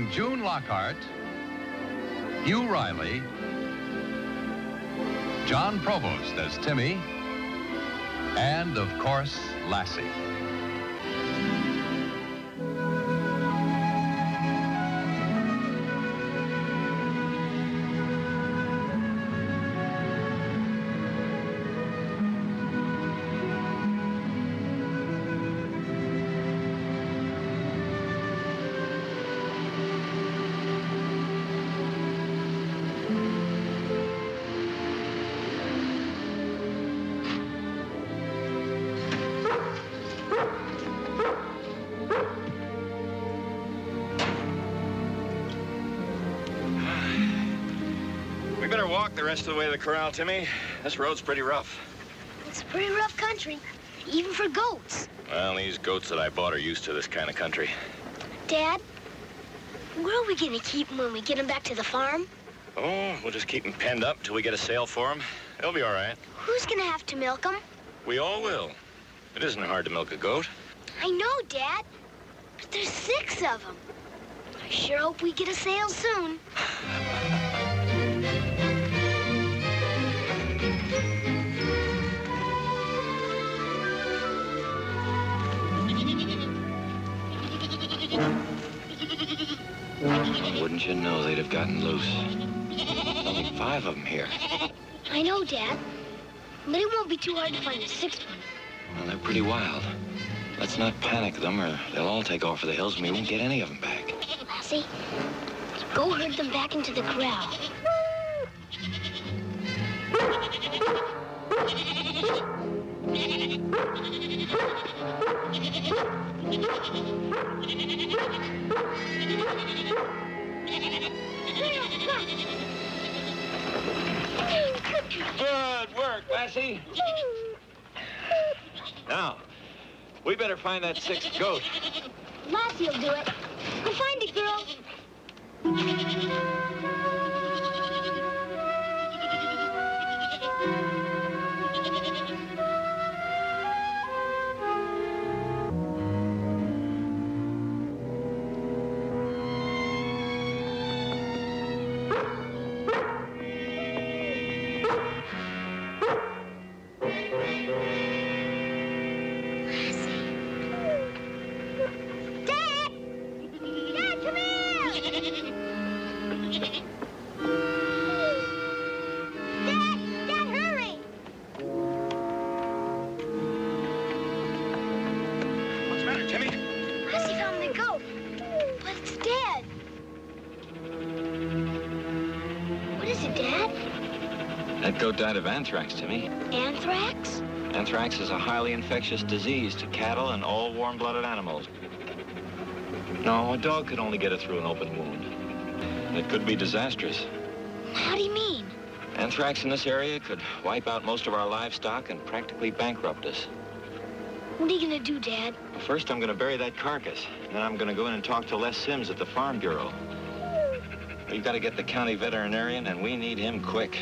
starring June Lockhart, Hugh Riley, John Provost as Timmy, and, of course, Lassie. We better walk the rest of the way to the corral, Timmy. This road's pretty rough. It's pretty rough country, even for goats. Well, these goats that I bought are used to this kind of country. Dad, where are we gonna keep them when we get them back to the farm? Oh, we'll just keep them penned up till we get a sale for them. They'll be all right. Who's gonna have to milk them? We all will. It isn't hard to milk a goat. I know, Dad, but there's 6 of them. I sure hope we get a sale soon. Wouldn't you know they'd have gotten loose? Only 5 of them here. I know, Dad, but it won't be too hard to find a 6th one. Well, they're pretty wild. Let's not panic them or they'll all take off for the hills and we won't get any of them back. Lassie, go herd them back into the corral. Good work, Lassie. Now, we better find that 6th goat. Lassie will do it. Go find it, girl. That goat died of anthrax, Timmy. Anthrax? Anthrax is a highly infectious disease to cattle and all warm-blooded animals. No, a dog could only get it through an open wound. It could be disastrous. How do you mean? Anthrax in this area could wipe out most of our livestock and practically bankrupt us. What are you gonna do, Dad? First, I'm gonna bury that carcass. And then I'm gonna go in and talk to Les Sims at the Farm Bureau. We've got to get the county veterinarian, and we need him quick.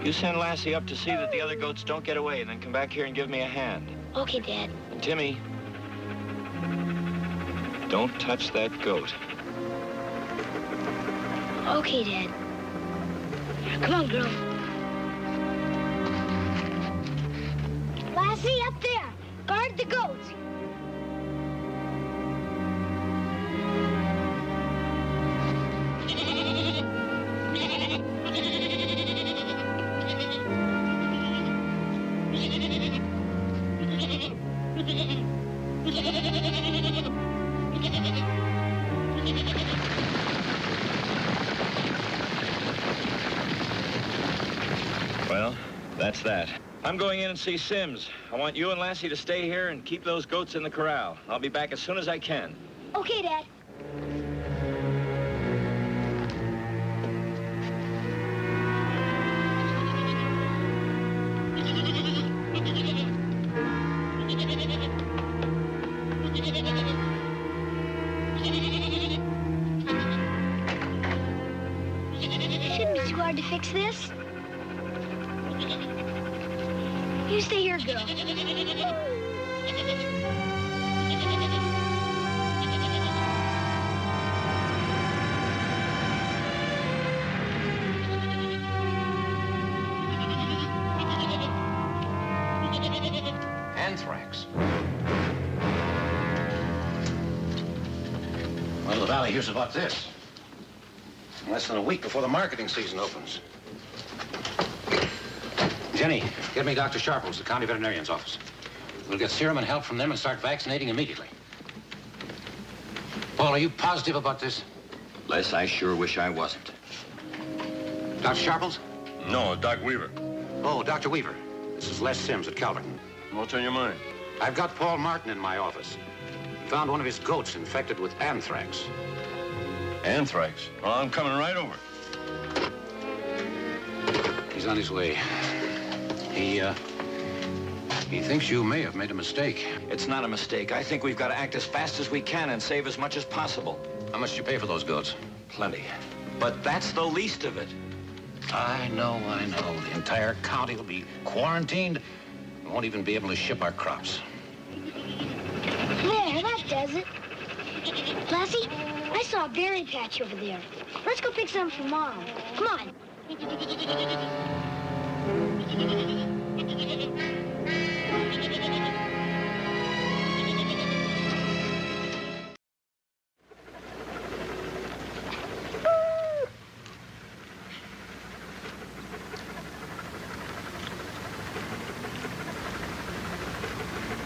You send Lassie up to see that the other goats don't get away, and then come back here and give me a hand. Okay, Dad. And Timmy, don't touch that goat. Okay, Dad. Come on, girl. Lassie, up there. Guard the goats. Well, that's that. I'm going in and see Sims. I want you and Lassie to stay here and keep those goats in the corral. I'll be back as soon as I can. Okay, Dad. Shouldn't be too hard to fix this. You stay here, girl. anthrax. Well, the Valley hears about this less than a week before the marketing season opens. Jenny, get me Dr. Sharples, the county veterinarian's office. We'll get serum and help from them and start vaccinating immediately. Paul, are you positive about this? Les, I sure wish I wasn't. Dr. Sharples? No, Doc Weaver. Oh, Dr. Weaver. This is Les Sims at Calverton. What's on your mind? I've got Paul Martin in my office. Found one of his goats infected with anthrax. Anthrax? Well, I'm coming right over. He's on his way. He thinks you may have made a mistake. It's not a mistake. I think we've got to act as fast as we can and save as much as possible. How much did you pay for those goats? Plenty. But that's the least of it. I know. The entire county will be quarantined. We won't even be able to ship our crops. There, that does it. Lassie, I saw a berry patch over there. Let's go pick some for Mom. Come on.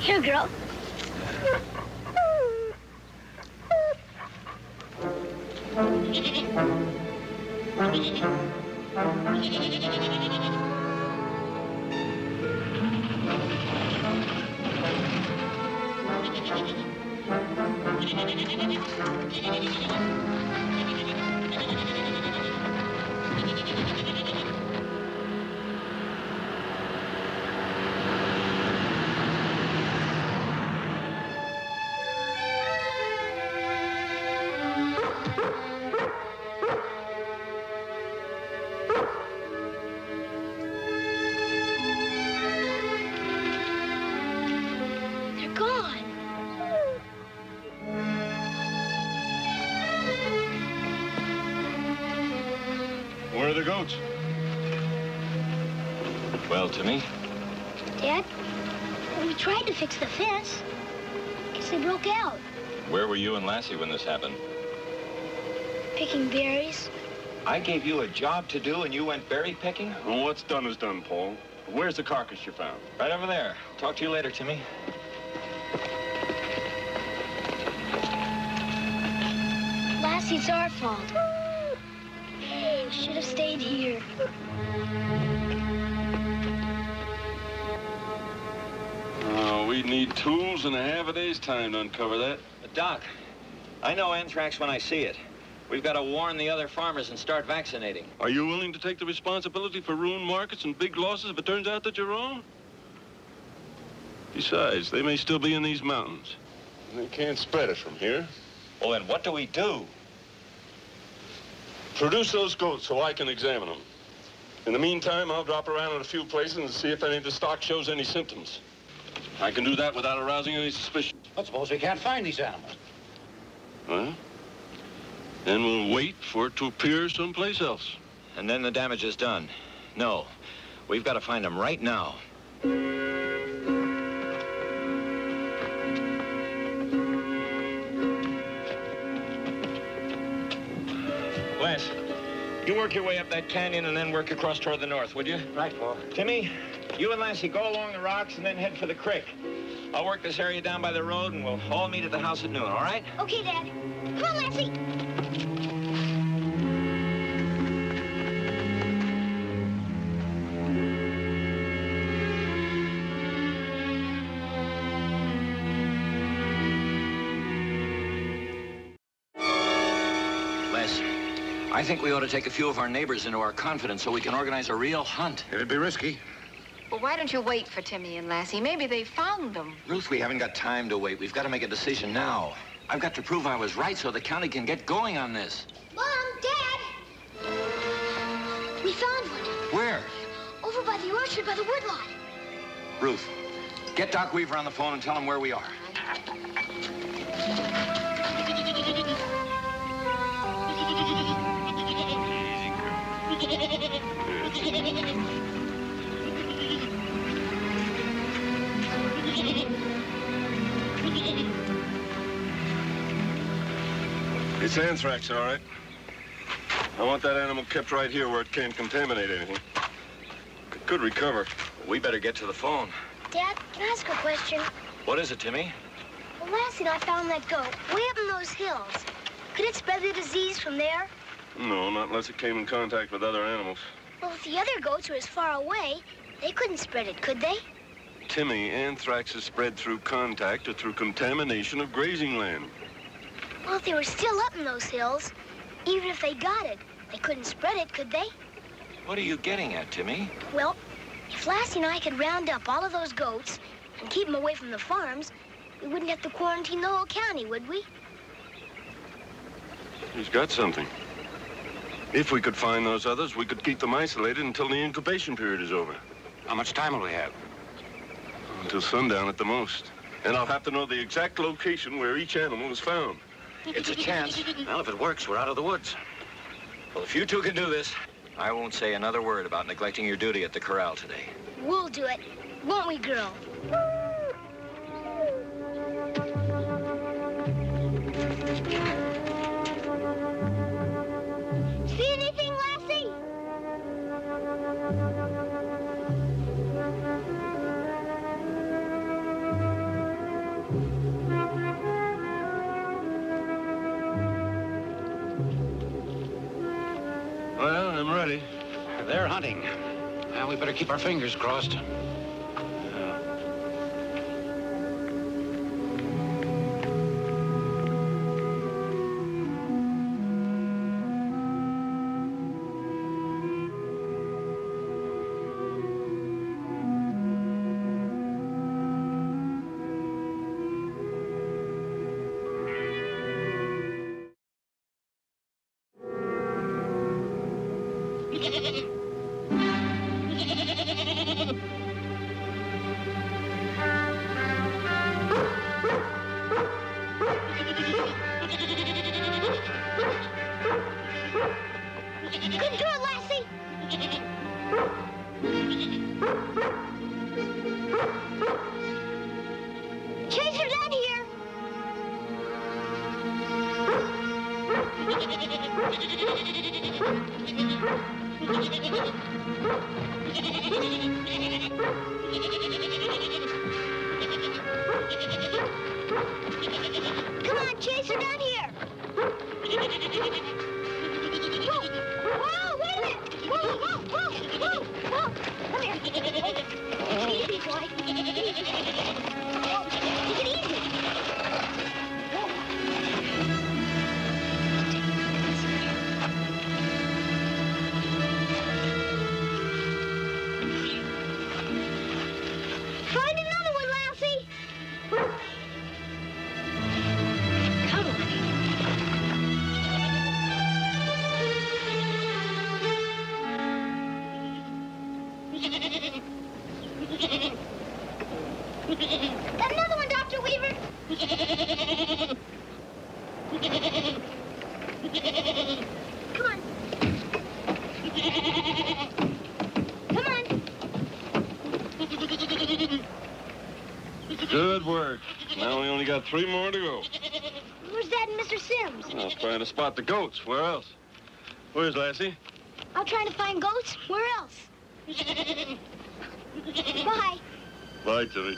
Here, girl. Where are the goats? Well, Timmy? Dad, we tried to fix the fence. Guess they broke out. Where were you and Lassie when this happened? Picking berries. I gave you a job to do and you went berry picking? Well, what's done is done, Paul. Where's the carcass you found? Right over there. Talk to you later, Timmy. Lassie, it's our fault. We should have stayed here. We'd need tools and a half a day's time to uncover that. But Doc, I know anthrax when I see it. We've got to warn the other farmers and start vaccinating. Are you willing to take the responsibility for ruined markets and big losses if it turns out that you're wrong? Besides, they may still be in these mountains. And they can't spread it from here. Well, then what do we do? Produce those goats so I can examine them. In the meantime, I'll drop around in a few places and see if any of the stock shows any symptoms. I can do that without arousing any suspicion. But suppose we can't find these animals. Well, then we'll wait for it to appear someplace else. And then the damage is done. No, we've got to find them right now. Les, you work your way up that canyon and then work across toward the north, would you? Right, Paul. Timmy, you and Lassie go along the rocks and then head for the creek. I'll work this area down by the road and we'll all meet at the house at noon, all right? Okay, Dad. Come on, Lassie. Les, I think we ought to take a few of our neighbors into our confidence so we can organize a real hunt. It'd be risky. Well, why don't you wait for Timmy and Lassie? Maybe they found them. Ruth, we haven't got time to wait. We've got to make a decision now. I've got to prove I was right so the county can get going on this. Mom, Dad. We found one. Where? Over by the orchard by the woodlot. Ruth, get Doc Weaver on the phone and tell him where we are. It's anthrax, all right. I want that animal kept right here where it can't contaminate anything. It could recover. We better get to the phone. Dad, can I ask a question? What is it, Timmy? Well, Lassie and I found that goat way up in those hills. Could it spread the disease from there? No, not unless it came in contact with other animals. Well, if the other goats were as far away, they couldn't spread it, could they? Timmy, anthrax is spread through contact or through contamination of grazing land. Well, if they were still up in those hills, even if they got it, they couldn't spread it, could they? What are you getting at, Timmy? Well, if Lassie and I could round up all of those goats and keep them away from the farms, we wouldn't have to quarantine the whole county, would we? He's got something. If we could find those others, we could keep them isolated until the incubation period is over. How much time will we have? Until sundown at the most. And I'll have to know the exact location where each animal was found. It's a chance. Well, if it works, we're out of the woods. Well, if you two can do this, I won't say another word about neglecting your duty at the corral today. We'll do it, won't we, girl? See anything, Lassie? Well, I'm ready. They're hunting. Well, we better keep our fingers crossed. Good girl, Lassie. Chase her down here. Come on, chase her down here. Whoa, wait a minute. Whoa, whoa, whoa, whoa, whoa. Come here. Easy, boy. Take it easy. Find another one, Lassie. Come on. Got another one, Dr. Weaver. Come on. Come on. Good work. Now we only got 3 more to go. Where's Dad and Mr. Sims? I was trying to spot the goats. Where else? Where's Lassie? I'm trying to find goats. Where else? Bye. Bye, Timmy.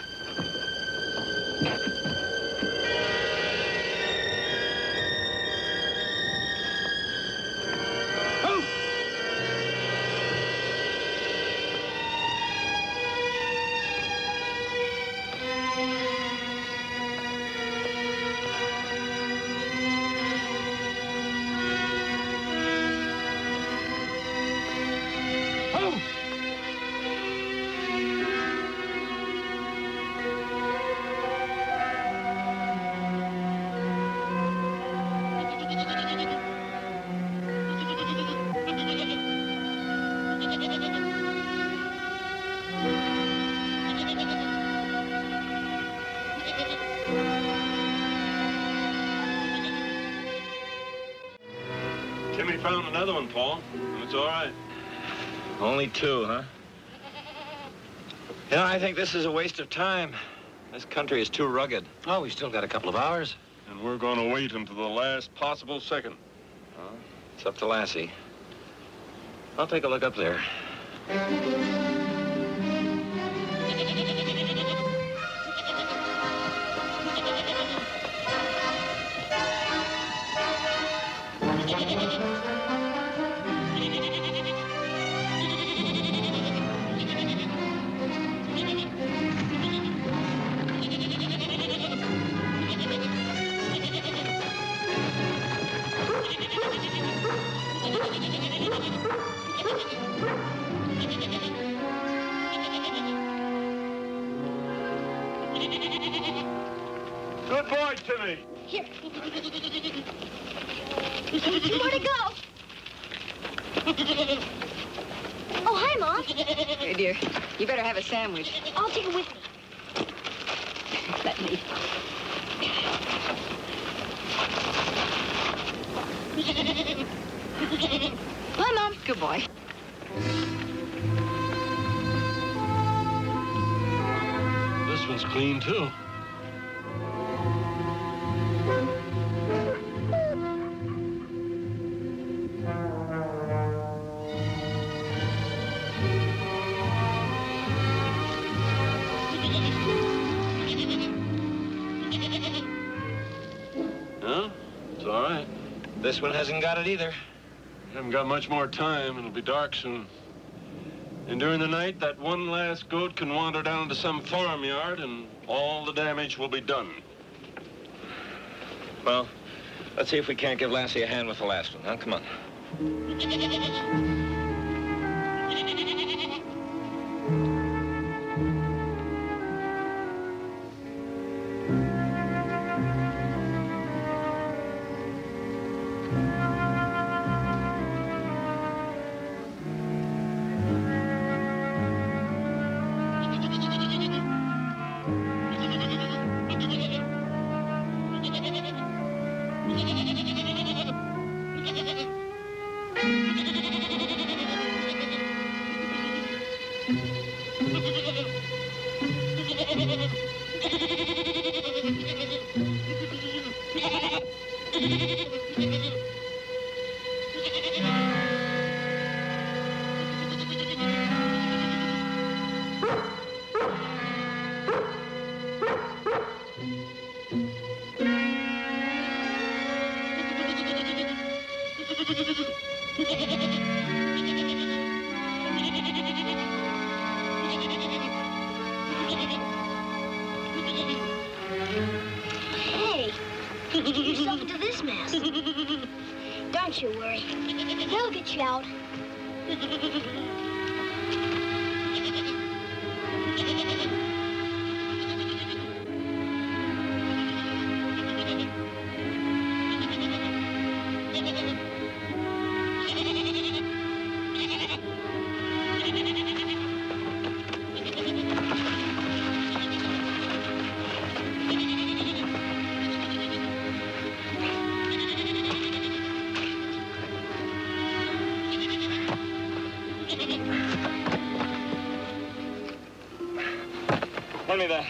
Timmy found another one, Paul, and it's all right. Only 2, huh? You know, I think this is a waste of time. This country is too rugged. Oh, we still got a couple of hours. And we're going to wait until the last possible second. Well, it's up to Lassie. I'll take a look up there. Good boy, Timmy. Here. Two more to go. Oh, hi, Mom. Here, dear. You better have a sandwich. I'll take it with me. Let me. Bye, Mom. Good boy. This one's clean, too. Huh? It's all right. This one hasn't got it either. We haven't got much more time. It'll be dark soon. And during the night, that one last goat can wander down to some farmyard and all the damage will be done. Well, let's see if we can't give Lassie a hand with the last one, huh? Come on. Hey, you get yourself into this mess. Don't you worry. They'll get you out. Hand me that.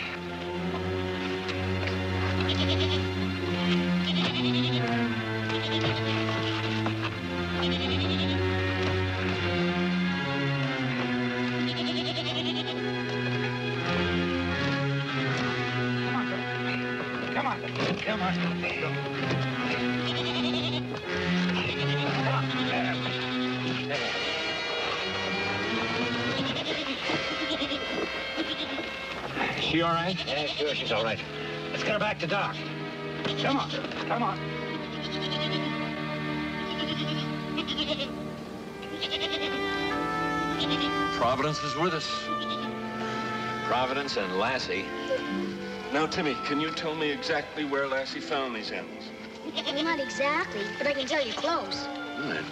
Come on. Come on. Is she all right? Yeah, sure, she's all right. Let's get her back to Doc. Come on. Come on. Providence is with us. Providence and Lassie. Now, Timmy, can you tell me exactly where Lassie found these animals? Well, not exactly, but I can tell you close. All right.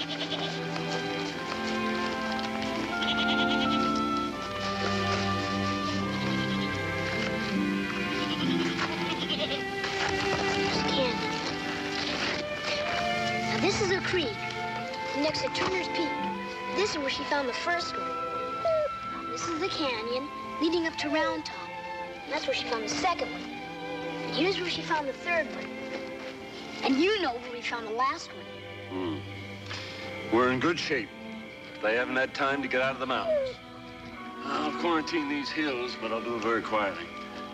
Now, this is a creek next to Turner's Peak. This is where she found the first one. This is the canyon leading up to Round Top. And that's where she found the second one. And here's where she found the third one. And you know where we found the last one. We're in good shape. They haven't had time to get out of the mountains. I'll quarantine these hills, but I'll do it very quietly.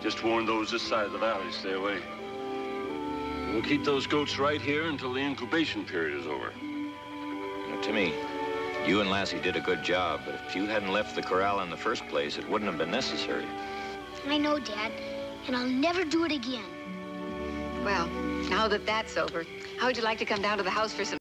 Just warn those this side of the valley to stay away. We'll keep those goats right here until the incubation period is over. Now, Timmy, you and Lassie did a good job, but if you hadn't left the corral in the first place, it wouldn't have been necessary. I know, Dad, and I'll never do it again. Well, now that that's over, how would you like to come down to the house for some